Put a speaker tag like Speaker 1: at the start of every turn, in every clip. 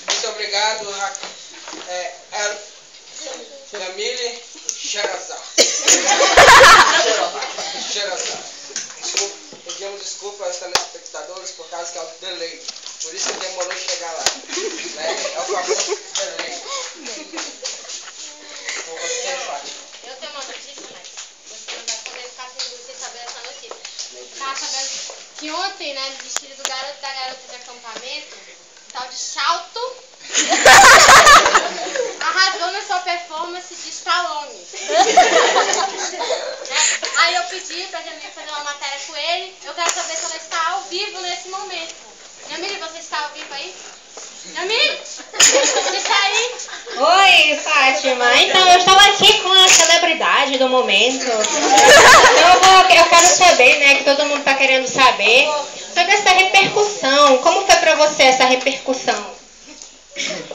Speaker 1: Muito obrigado, Jamile Sherazade. Desculpa, pedimos desculpa aos telespectadores por causa que é o delay. Por isso que demorou chegar lá. Né? É o famoso delay. Com você, Fátima.
Speaker 2: Eu tenho uma notícia, mas você não vai poder ficar sem você saber essa notícia. Tá sabendo que ontem, né, no desfile do garoto e da garota de acampamento, tal de Salto arrasou na sua performance de Stallone. Aí eu pedi pra Jamile fazer uma matéria com ele. Eu quero saber se ela está ao vivo nesse momento. Jamile, você está ao vivo aí? Jamile? Você está aí?
Speaker 3: Oi, Fátima. Então, eu estou aqui com a celebridade do momento. Então, eu quero saber, né, que todo mundo está querendo saber, sobre essa repercussão. Como foi para você essa repercussão?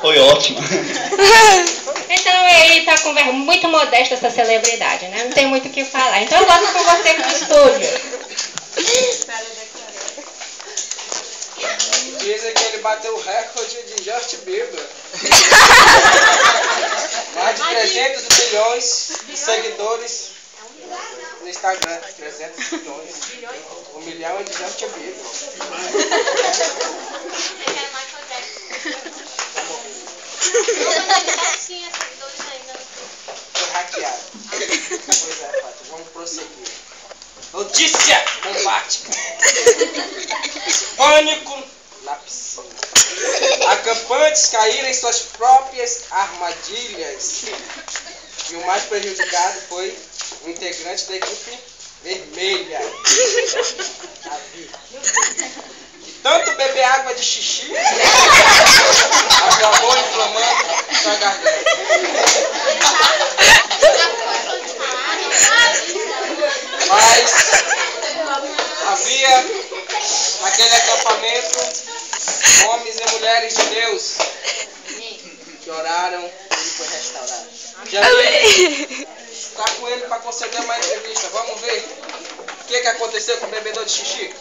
Speaker 4: Foi ótimo.
Speaker 3: Então, ele está muito modesto, essa celebridade, né? Não tem muito o que falar. Então, eu volto com você no estúdio.
Speaker 1: Dizem que ele bateu o recorde de Justin Bieber. Mais de 300 milhões de seguidores no Instagram. 300 milhões. 1 milhão é de Justin Bieber.
Speaker 2: Você quer Michael Jackson? Não tinha seguidores ainda no Facebook.
Speaker 1: Foi hackeado. Pois é, Fátima. Vamos prosseguir. Notícia! Combate! Pânico na piscina. Acampantes caíram em suas próprias armadilhas. E o mais prejudicado foi o integrante da equipe vermelha. Davi. Que tanto beber água de xixi acabou inflamando sua garganta. Mas havia naquele acampamento homens e mulheres de Deus que oraram e ele foi restaurado. Jamile está com ele para conceder uma entrevista. Vamos ver o que aconteceu com o bebedor de xixi.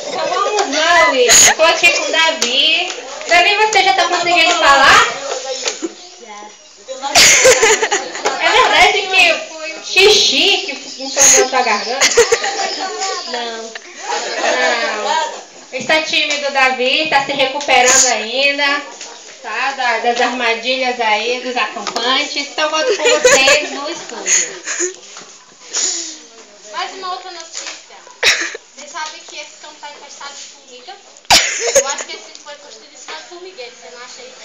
Speaker 3: Então, vamos lá, Luiz. Estou aqui com o Davi. Davi, você já está conseguindo falar? É verdade que foi o xixi que inflamou sua garganta? Não. Está tímido, Davi, está se recuperando ainda, tá? Das armadilhas aí, dos acampantes. Então, eu volto com vocês no estúdio.
Speaker 2: Mais uma outra notícia. Vocês sabem que esse campo está infestado de formiga? Eu acho que esse foi construído em cima de formigueiro, você não acha isso?